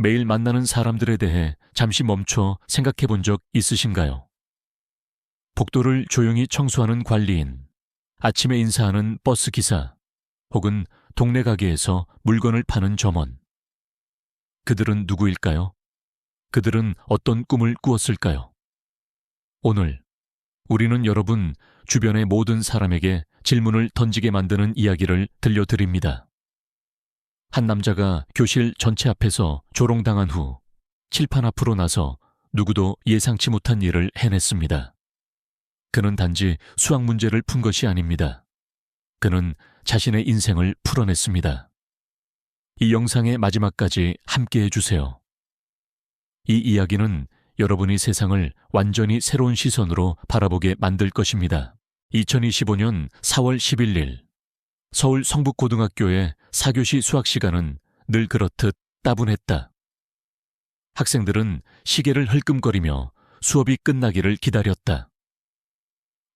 매일 만나는 사람들에 대해 잠시 멈춰 생각해 본 적 있으신가요? 복도를 조용히 청소하는 관리인, 아침에 인사하는 버스 기사, 혹은 동네 가게에서 물건을 파는 점원. 그들은 누구일까요? 그들은 어떤 꿈을 꾸었을까요? 오늘 우리는 여러분 주변의 모든 사람에게 질문을 던지게 만드는 이야기를 들려드립니다. 한 남자가 교실 전체 앞에서 조롱당한 후 칠판 앞으로 나서 누구도 예상치 못한 일을 해냈습니다. 그는 단지 수학 문제를 푼 것이 아닙니다. 그는 자신의 인생을 풀어냈습니다. 이 영상의 마지막까지 함께해 주세요. 이 이야기는 여러분이 세상을 완전히 새로운 시선으로 바라보게 만들 것입니다. 2025년 4월 11일 서울 성북고등학교의 4교시 수학 시간은 늘 그렇듯 따분했다. 학생들은 시계를 흘끔거리며 수업이 끝나기를 기다렸다.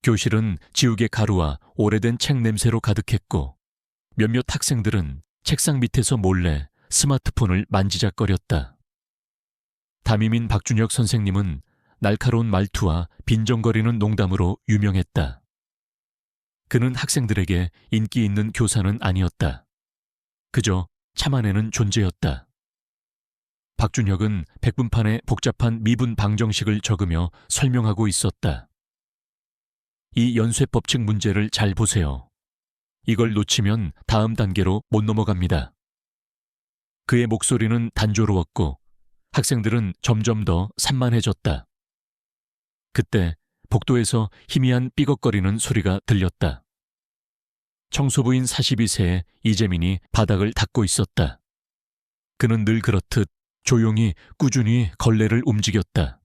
교실은 지우개 가루와 오래된 책 냄새로 가득했고 몇몇 학생들은 책상 밑에서 몰래 스마트폰을 만지작거렸다. 담임인 박준혁 선생님은 날카로운 말투와 빈정거리는 농담으로 유명했다. 그는 학생들에게 인기 있는 교사는 아니었다. 그저 참아내는 존재였다. 박준혁은 백분판에 복잡한 미분 방정식을 적으며 설명하고 있었다. 이 연쇄 법칙 문제를 잘 보세요. 이걸 놓치면 다음 단계로 못 넘어갑니다. 그의 목소리는 단조로웠고 학생들은 점점 더 산만해졌다. 그때 복도에서 희미한 삐걱거리는 소리가 들렸다. 청소부인 42세의 이재민이 바닥을 닦고 있었다. 그는 늘 그렇듯 조용히 꾸준히 걸레를 움직였다.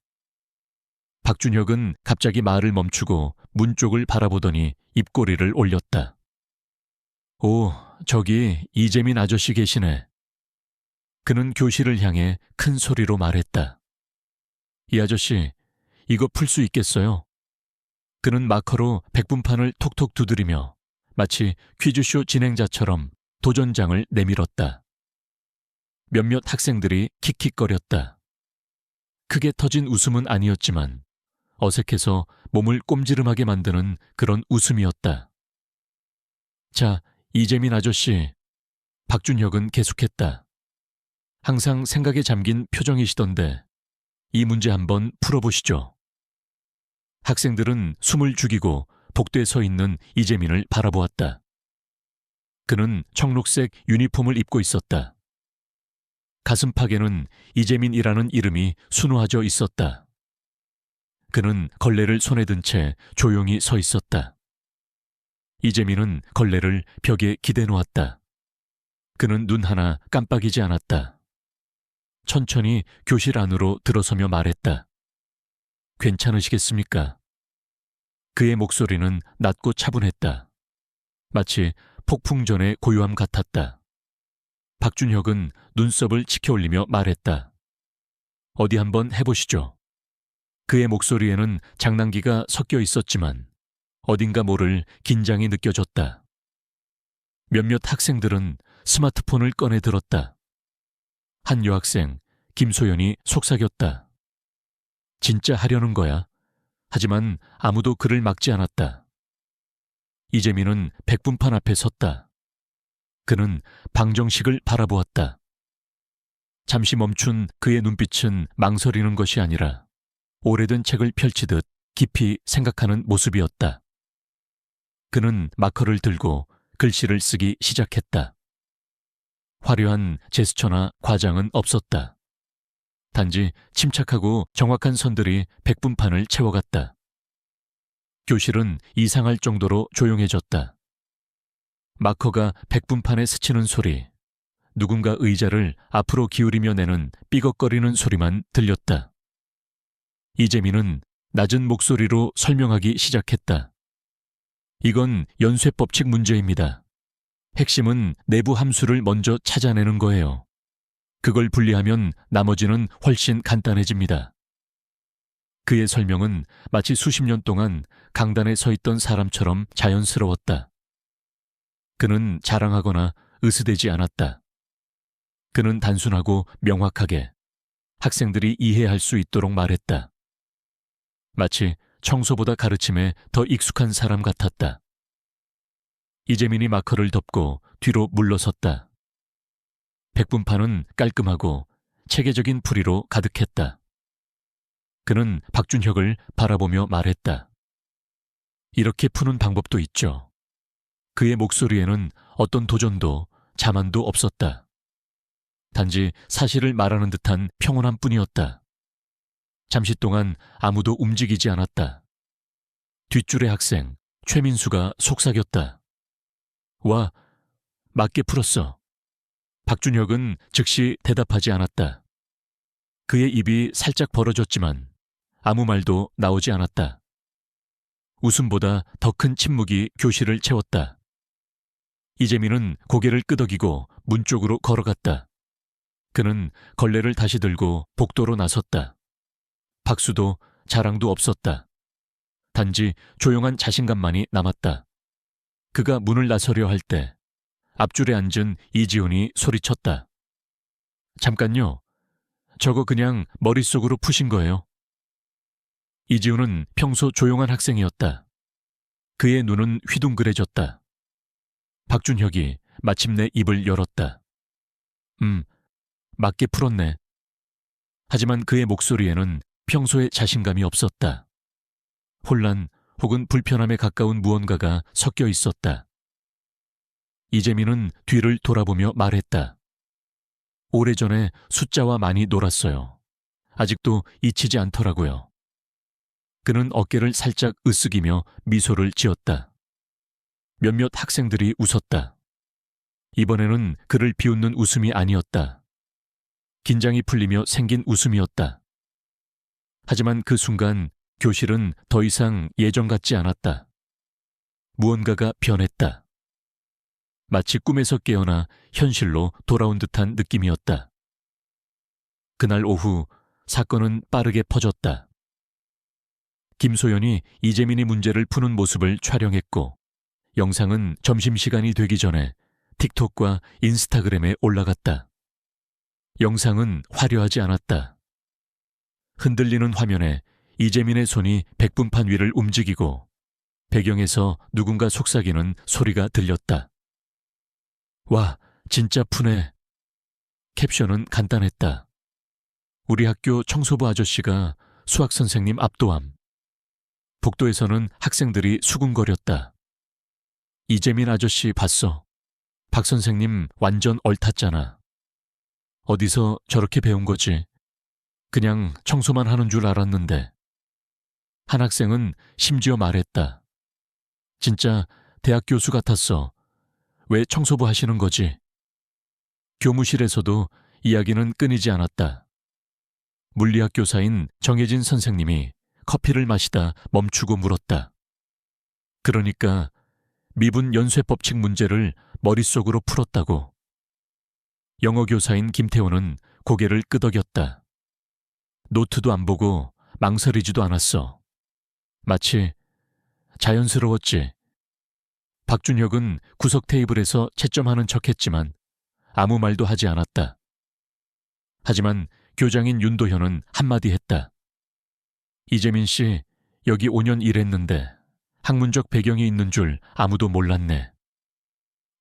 박준혁은 갑자기 말을 멈추고 문 쪽을 바라보더니 입꼬리를 올렸다. 오, 저기 이재민 아저씨 계시네. 그는 교실을 향해 큰 소리로 말했다. 이 아저씨, 이거 풀 수 있겠어요? 그는 마커로 백분판을 톡톡 두드리며 마치 퀴즈쇼 진행자처럼 도전장을 내밀었다. 몇몇 학생들이 킥킥거렸다. 크게 터진 웃음은 아니었지만 어색해서 몸을 꼼지름하게 만드는 그런 웃음이었다. 자, 이재민 아저씨, 박준혁은 계속했다. 항상 생각에 잠긴 표정이시던데 이 문제 한번 풀어보시죠. 학생들은 숨을 죽이고 복도에 서 있는 이재민을 바라보았다. 그는 청록색 유니폼을 입고 있었다. 가슴팍에는 이재민이라는 이름이 수놓아져 있었다. 그는 걸레를 손에 든 채 조용히 서 있었다. 이재민은 걸레를 벽에 기대 놓았다. 그는 눈 하나 깜빡이지 않았다. 천천히 교실 안으로 들어서며 말했다. 괜찮으시겠습니까? 그의 목소리는 낮고 차분했다. 마치 폭풍 전의 고요함 같았다. 박준혁은 눈썹을 치켜올리며 말했다. 어디 한번 해보시죠. 그의 목소리에는 장난기가 섞여 있었지만 어딘가 모를 긴장이 느껴졌다. 몇몇 학생들은 스마트폰을 꺼내 들었다. 한 여학생, 김소연이 속삭였다. 진짜 하려는 거야. 하지만 아무도 그를 막지 않았다. 이재민은 백분판 앞에 섰다. 그는 방정식을 바라보았다. 잠시 멈춘 그의 눈빛은 망설이는 것이 아니라 오래된 책을 펼치듯 깊이 생각하는 모습이었다. 그는 마커를 들고 글씨를 쓰기 시작했다. 화려한 제스처나 과장은 없었다. 단지 침착하고 정확한 선들이 백분판을 채워갔다. 교실은 이상할 정도로 조용해졌다. 마커가 백분판에 스치는 소리, 누군가 의자를 앞으로 기울이며 내는 삐걱거리는 소리만 들렸다. 이재민은 낮은 목소리로 설명하기 시작했다. 이건 연쇄법칙 문제입니다. 핵심은 내부 함수를 먼저 찾아내는 거예요. 그걸 분리하면 나머지는 훨씬 간단해집니다. 그의 설명은 마치 수십 년 동안 강단에 서 있던 사람처럼 자연스러웠다. 그는 자랑하거나 으스대지 않았다. 그는 단순하고 명확하게 학생들이 이해할 수 있도록 말했다. 마치 청소보다 가르침에 더 익숙한 사람 같았다. 이재민이 마커를 덮고 뒤로 물러섰다. 백분판은 깔끔하고 체계적인 풀이로 가득했다. 그는 박준혁을 바라보며 말했다. 이렇게 푸는 방법도 있죠. 그의 목소리에는 어떤 도전도 자만도 없었다. 단지 사실을 말하는 듯한 평온함 뿐이었다. 잠시 동안 아무도 움직이지 않았다. 뒷줄의 학생 최민수가 속삭였다. 와, 맞게 풀었어. 박준혁은 즉시 대답하지 않았다. 그의 입이 살짝 벌어졌지만 아무 말도 나오지 않았다. 웃음보다 더 큰 침묵이 교실을 채웠다. 이재민은 고개를 끄덕이고 문 쪽으로 걸어갔다. 그는 걸레를 다시 들고 복도로 나섰다. 박수도 자랑도 없었다. 단지 조용한 자신감만이 남았다. 그가 문을 나서려 할 때 앞줄에 앉은 이지훈이 소리쳤다. 잠깐요. 저거 그냥 머릿속으로 푸신 거예요. 이지훈은 평소 조용한 학생이었다. 그의 눈은 휘둥그레졌다. 박준혁이 마침내 입을 열었다. 맞게 풀었네. 하지만 그의 목소리에는 평소의 자신감이 없었다. 혼란 혹은 불편함에 가까운 무언가가 섞여 있었다. 이재민은 뒤를 돌아보며 말했다. 오래전에 숫자와 많이 놀았어요. 아직도 잊히지 않더라고요. 그는 어깨를 살짝 으쓱이며 미소를 지었다. 몇몇 학생들이 웃었다. 이번에는 그를 비웃는 웃음이 아니었다. 긴장이 풀리며 생긴 웃음이었다. 하지만 그 순간 교실은 더 이상 예전 같지 않았다. 무언가가 변했다. 마치 꿈에서 깨어나 현실로 돌아온 듯한 느낌이었다. 그날 오후 사건은 빠르게 퍼졌다. 김소연이 이재민이 문제를 푸는 모습을 촬영했고 영상은 점심시간이 되기 전에 틱톡과 인스타그램에 올라갔다. 영상은 화려하지 않았다. 흔들리는 화면에 이재민의 손이 백분판 위를 움직이고 배경에서 누군가 속삭이는 소리가 들렸다. 와, 진짜 푸네. 캡션은 간단했다. 우리 학교 청소부 아저씨가 수학선생님 압도함. 복도에서는 학생들이 수군거렸다. 이재민 아저씨 봤어. 박 선생님 완전 얼탔잖아. 어디서 저렇게 배운 거지? 그냥 청소만 하는 줄 알았는데. 한 학생은 심지어 말했다. 진짜 대학 교수 같았어. 왜 청소부 하시는 거지? 교무실에서도 이야기는 끊이지 않았다. 물리학 교사인 정혜진 선생님이 커피를 마시다 멈추고 물었다. 그러니까 미분 연쇄 법칙 문제를 머릿속으로 풀었다고. 영어 교사인 김태호는 고개를 끄덕였다. 노트도 안 보고 망설이지도 않았어. 마치 자연스러웠지. 박준혁은 구석 테이블에서 채점하는 척했지만 아무 말도 하지 않았다. 하지만 교장인 윤도현은 한마디 했다. 이재민 씨, 여기 5년 일했는데 학문적 배경이 있는 줄 아무도 몰랐네.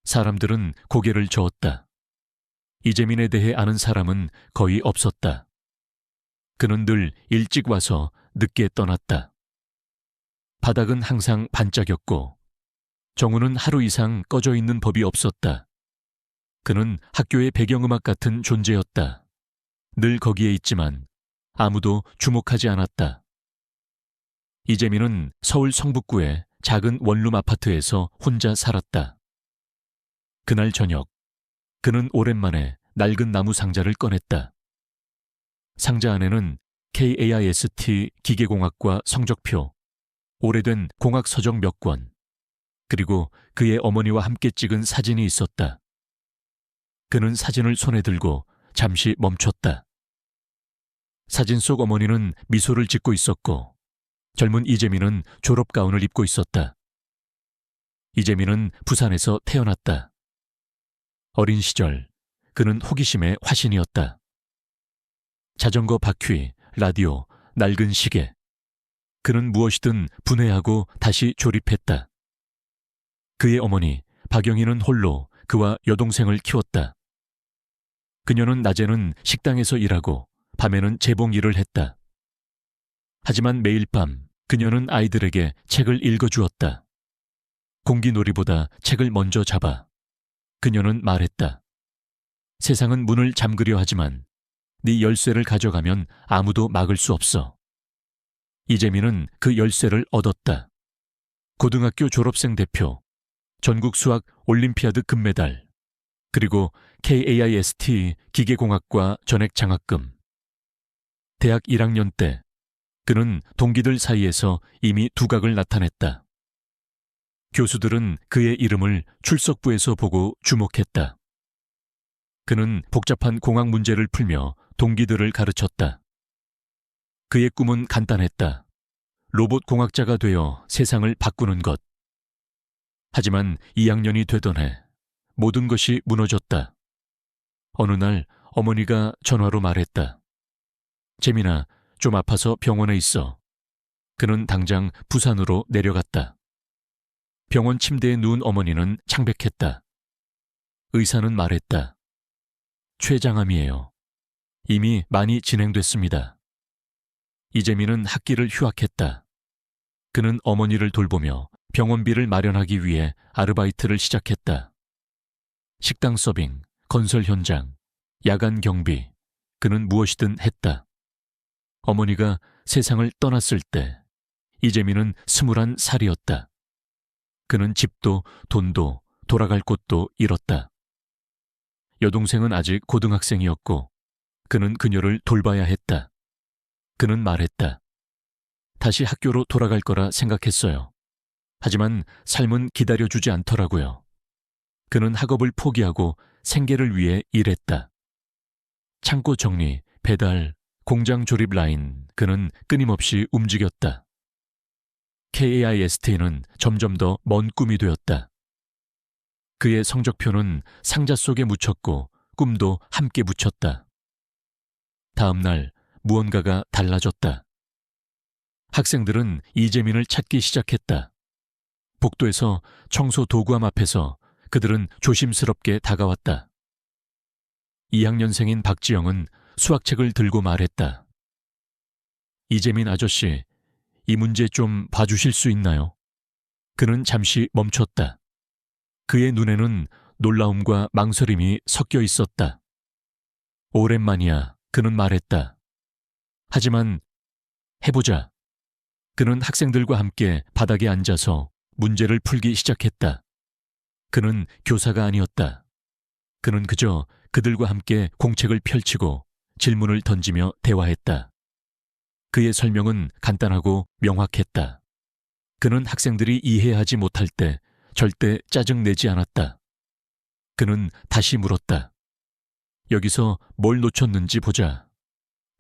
사람들은 고개를 저었다. 이재민에 대해 아는 사람은 거의 없었다. 그는 늘 일찍 와서 늦게 떠났다. 바닥은 항상 반짝였고 정우는 하루 이상 꺼져 있는 법이 없었다. 그는 학교의 배경음악 같은 존재였다. 늘 거기에 있지만 아무도 주목하지 않았다. 이재민은 서울 성북구의 작은 원룸 아파트에서 혼자 살았다. 그날 저녁, 그는 오랜만에 낡은 나무 상자를 꺼냈다. 상자 안에는 KAIST 기계공학과 성적표, 오래된 공학 서적 몇 권, 그리고 그의 어머니와 함께 찍은 사진이 있었다. 그는 사진을 손에 들고 잠시 멈췄다. 사진 속 어머니는 미소를 짓고 있었고 젊은 이재민은 졸업가운을 입고 있었다. 이재민은 부산에서 태어났다. 어린 시절 그는 호기심의 화신이었다. 자전거 바퀴, 라디오, 낡은 시계. 그는 무엇이든 분해하고 다시 조립했다. 그의 어머니 박영희는 홀로 그와 여동생을 키웠다. 그녀는 낮에는 식당에서 일하고 밤에는 재봉 일을 했다. 하지만 매일 밤 그녀는 아이들에게 책을 읽어주었다. 공기놀이보다 책을 먼저 잡아 그녀는 말했다. 세상은 문을 잠그려 하지만 네 열쇠를 가져가면 아무도 막을 수 없어. 이재민은 그 열쇠를 얻었다. 고등학교 졸업생 대표, 전국 수학 올림피아드 금메달, 그리고 KAIST 기계공학과 전액 장학금. 대학 1학년 때 그는 동기들 사이에서 이미 두각을 나타냈다. 교수들은 그의 이름을 출석부에서 보고 주목했다. 그는 복잡한 공학 문제를 풀며 동기들을 가르쳤다. 그의 꿈은 간단했다. 로봇 공학자가 되어 세상을 바꾸는 것. 하지만 2학년이 되던 해 모든 것이 무너졌다. 어느 날 어머니가 전화로 말했다. 재민아, 좀 아파서 병원에 있어. 그는 당장 부산으로 내려갔다. 병원 침대에 누운 어머니는 창백했다. 의사는 말했다. 췌장암이에요. 이미 많이 진행됐습니다. 이재민은 학기를 휴학했다. 그는 어머니를 돌보며 병원비를 마련하기 위해 아르바이트를 시작했다. 식당 서빙, 건설 현장, 야간 경비, 그는 무엇이든 했다. 어머니가 세상을 떠났을 때 이재민은 21살이었다. 그는 집도 돈도 돌아갈 곳도 잃었다. 여동생은 아직 고등학생이었고 그는 그녀를 돌봐야 했다. 그는 말했다. 다시 학교로 돌아갈 거라 생각했어요. 하지만 삶은 기다려주지 않더라고요. 그는 학업을 포기하고 생계를 위해 일했다. 창고 정리, 배달, 공장 조립 라인, 그는 끊임없이 움직였다. KAIST는 점점 더 먼 꿈이 되었다. 그의 성적표는 상자 속에 묻혔고 꿈도 함께 묻혔다. 다음 날 무언가가 달라졌다. 학생들은 이재민을 찾기 시작했다. 복도에서 청소 도구함 앞에서 그들은 조심스럽게 다가왔다. 2학년생인 박지영은 수학책을 들고 말했다. 이재민 아저씨, 이 문제 좀 봐주실 수 있나요? 그는 잠시 멈췄다. 그의 눈에는 놀라움과 망설임이 섞여 있었다. 오랜만이야, 그는 말했다. 하지만 해보자. 그는 학생들과 함께 바닥에 앉아서 문제를 풀기 시작했다. 그는 교사가 아니었다. 그는 그저 그들과 함께 공책을 펼치고 질문을 던지며 대화했다. 그의 설명은 간단하고 명확했다. 그는 학생들이 이해하지 못할 때 절대 짜증내지 않았다. 그는 다시 물었다. 여기서 뭘 놓쳤는지 보자.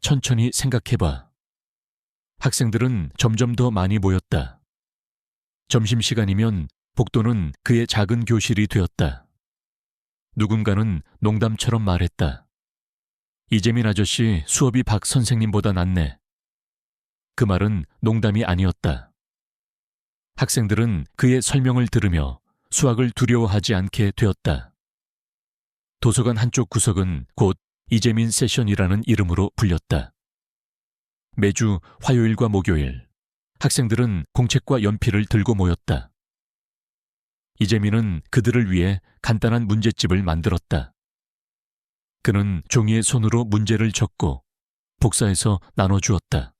천천히 생각해봐. 학생들은 점점 더 많이 모였다. 점심시간이면 복도는 그의 작은 교실이 되었다. 누군가는 농담처럼 말했다. 이재민 아저씨 수업이 박 선생님보다 낫네. 그 말은 농담이 아니었다. 학생들은 그의 설명을 들으며 수학을 두려워하지 않게 되었다. 도서관 한쪽 구석은 곧 이재민 세션이라는 이름으로 불렸다. 매주 화요일과 목요일, 학생들은 공책과 연필을 들고 모였다. 이재민은 그들을 위해 간단한 문제집을 만들었다. 그는 종이에 손으로 문제를 적고 복사해서 나눠주었다.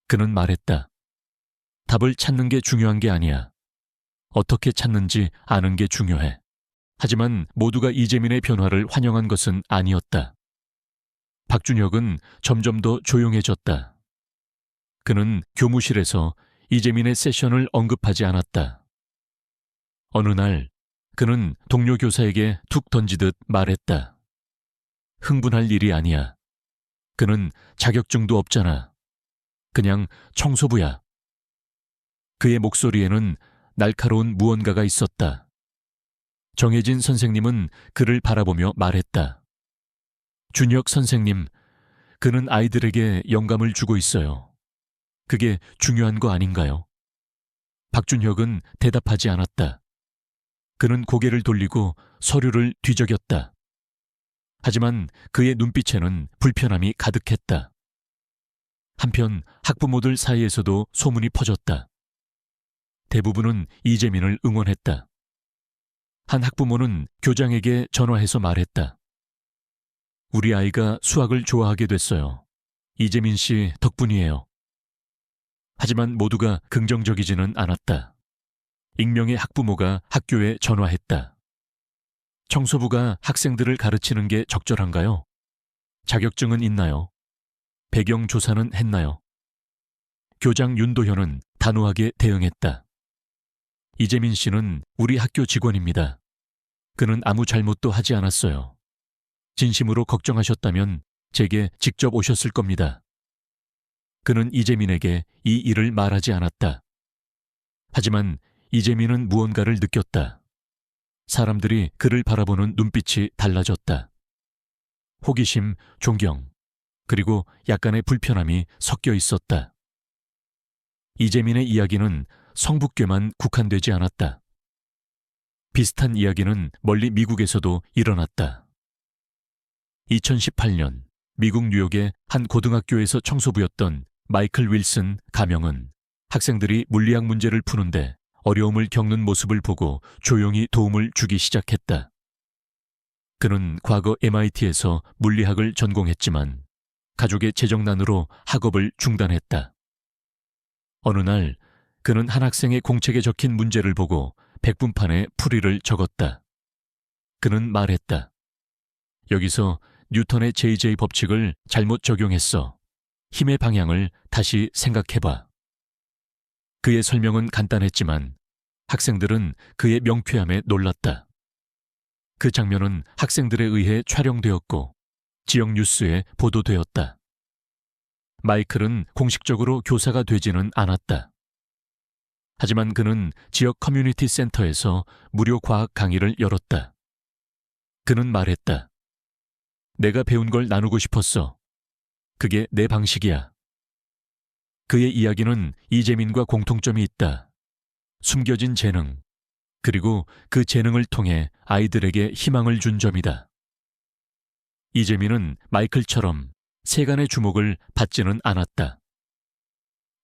그는 말했다. 답을 찾는 게 중요한 게 아니야. 어떻게 찾는지 아는 게 중요해. 하지만 모두가 이재민의 변화를 환영한 것은 아니었다. 박준혁은 점점 더 조용해졌다. 그는 교무실에서 이재민의 세션을 언급하지 않았다. 어느 날 그는 동료 교사에게 툭 던지듯 말했다. 흥분할 일이 아니야. 그는 자격증도 없잖아. 그냥 청소부야. 그의 목소리에는 날카로운 무언가가 있었다. 정혜진 선생님은 그를 바라보며 말했다. 준혁 선생님, 그는 아이들에게 영감을 주고 있어요. 그게 중요한 거 아닌가요? 박준혁은 대답하지 않았다. 그는 고개를 돌리고 서류를 뒤적였다. 하지만 그의 눈빛에는 불편함이 가득했다. 한편 학부모들 사이에서도 소문이 퍼졌다. 대부분은 이재민을 응원했다. 한 학부모는 교장에게 전화해서 말했다. 우리 아이가 수학을 좋아하게 됐어요. 이재민 씨 덕분이에요. 하지만 모두가 긍정적이지는 않았다. 익명의 학부모가 학교에 전화했다. 청소부가 학생들을 가르치는 게 적절한가요? 자격증은 있나요? 배경 조사는 했나요? 교장 윤도현은 단호하게 대응했다. 이재민 씨는 우리 학교 직원입니다. 그는 아무 잘못도 하지 않았어요. 진심으로 걱정하셨다면 제게 직접 오셨을 겁니다. 그는 이재민에게 이 일을 말하지 않았다. 하지만 이재민은 무언가를 느꼈다. 사람들이 그를 바라보는 눈빛이 달라졌다. 호기심, 존경, 그리고 약간의 불편함이 섞여 있었다. 이재민의 이야기는 성북교만 국한되지 않았다. 비슷한 이야기는 멀리 미국에서도 일어났다. 2018년 미국 뉴욕의 한 고등학교에서 청소부였던 마이클 윌슨 가명은 학생들이 물리학 문제를 푸는데 어려움을 겪는 모습을 보고 조용히 도움을 주기 시작했다. 그는 과거 MIT에서 물리학을 전공했지만 가족의 재정난으로 학업을 중단했다. 어느 날 그는 한 학생의 공책에 적힌 문제를 보고 백분판에 풀이를 적었다. 그는 말했다. 여기서 뉴턴의 JJ 법칙을 잘못 적용했어. 힘의 방향을 다시 생각해봐. 그의 설명은 간단했지만 학생들은 그의 명쾌함에 놀랐다. 그 장면은 학생들에 의해 촬영되었고 지역 뉴스에 보도되었다. 마이클은 공식적으로 교사가 되지는 않았다. 하지만 그는 지역 커뮤니티 센터에서 무료 과학 강의를 열었다. 그는 말했다. 내가 배운 걸 나누고 싶었어. 그게 내 방식이야. 그의 이야기는 이재민과 공통점이 있다. 숨겨진 재능, 그리고 그 재능을 통해 아이들에게 희망을 준 점이다. 이재민은 마이클처럼 세간의 주목을 받지는 않았다.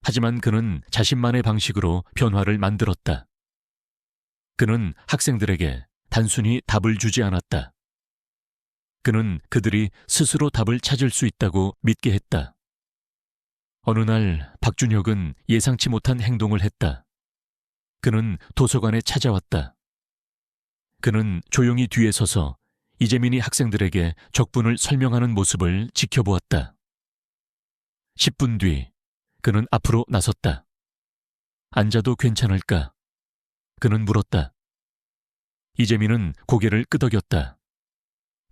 하지만 그는 자신만의 방식으로 변화를 만들었다. 그는 학생들에게 단순히 답을 주지 않았다. 그는 그들이 스스로 답을 찾을 수 있다고 믿게 했다. 어느 날 박준혁은 예상치 못한 행동을 했다. 그는 도서관에 찾아왔다. 그는 조용히 뒤에 서서 이재민이 학생들에게 적분을 설명하는 모습을 지켜보았다. 10분 뒤 그는 앞으로 나섰다. 앉아도 괜찮을까? 그는 물었다. 이재민은 고개를 끄덕였다.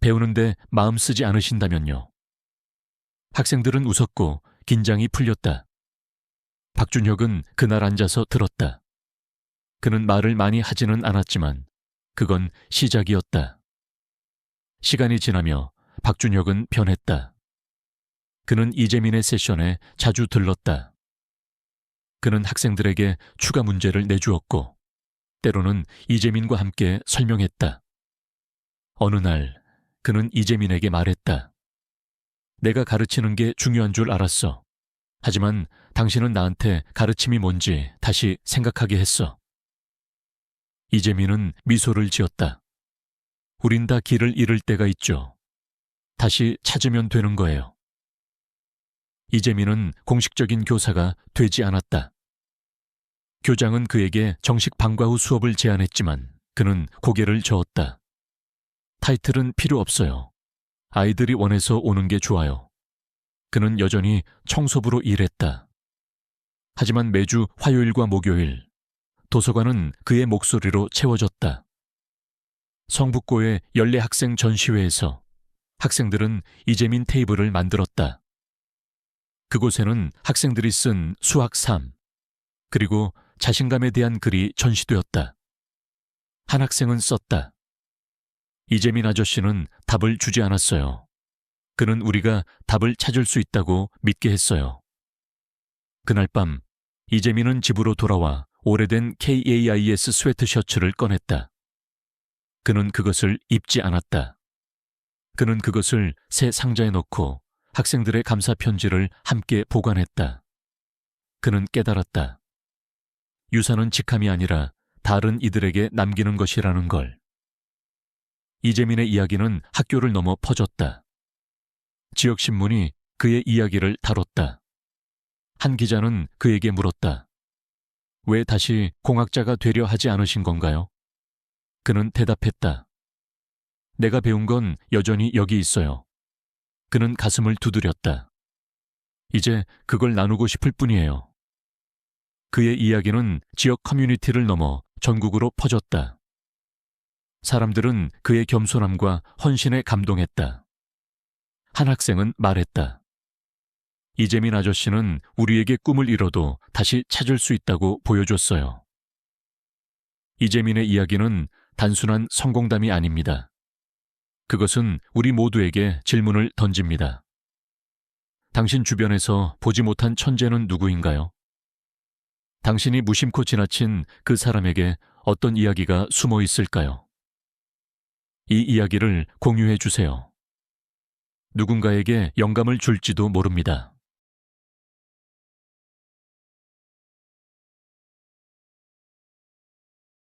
배우는데 마음 쓰지 않으신다면요. 학생들은 웃었고 긴장이 풀렸다. 박준혁은 그날 앉아서 들었다. 그는 말을 많이 하지는 않았지만 그건 시작이었다. 시간이 지나며 박준혁은 변했다. 그는 이재민의 세션에 자주 들렀다. 그는 학생들에게 추가 문제를 내주었고 때로는 이재민과 함께 설명했다. 어느 날 그는 이재민에게 말했다. 내가 가르치는 게 중요한 줄 알았어. 하지만 당신은 나한테 가르침이 뭔지 다시 생각하게 했어. 이재민은 미소를 지었다. 우린 다 길을 잃을 때가 있죠. 다시 찾으면 되는 거예요. 이재민은 공식적인 교사가 되지 않았다. 교장은 그에게 정식 방과 후 수업을 제안했지만 그는 고개를 저었다. 타이틀은 필요 없어요. 아이들이 원해서 오는 게 좋아요. 그는 여전히 청소부로 일했다. 하지만 매주 화요일과 목요일 도서관은 그의 목소리로 채워졌다. 성북고의 연례 학생 전시회에서 학생들은 이재민 테이블을 만들었다. 그곳에는 학생들이 쓴 수학 3, 그리고 자신감에 대한 글이 전시되었다. 한 학생은 썼다. 이재민 아저씨는 답을 주지 않았어요. 그는 우리가 답을 찾을 수 있다고 믿게 했어요. 그날 밤 이재민은 집으로 돌아와 오래된 KAIS 스웨트셔츠를 꺼냈다. 그는 그것을 입지 않았다. 그는 그것을 새 상자에 넣고 학생들의 감사 편지를 함께 보관했다. 그는 깨달았다. 유산은 직함이 아니라 다른 이들에게 남기는 것이라는 걸. 이재민의 이야기는 학교를 넘어 퍼졌다. 지역신문이 그의 이야기를 다뤘다. 한 기자는 그에게 물었다. 왜 다시 공학자가 되려 하지 않으신 건가요? 그는 대답했다. 내가 배운 건 여전히 여기 있어요. 그는 가슴을 두드렸다. 이제 그걸 나누고 싶을 뿐이에요. 그의 이야기는 지역 커뮤니티를 넘어 전국으로 퍼졌다. 사람들은 그의 겸손함과 헌신에 감동했다. 한 학생은 말했다. 이재민 아저씨는 우리에게 꿈을 이뤄도 다시 찾을 수 있다고 보여줬어요. 이재민의 이야기는 단순한 성공담이 아닙니다. 그것은 우리 모두에게 질문을 던집니다. 당신 주변에서 보지 못한 천재는 누구인가요? 당신이 무심코 지나친 그 사람에게 어떤 이야기가 숨어 있을까요? 이 이야기를 공유해 주세요. 누군가에게 영감을 줄지도 모릅니다.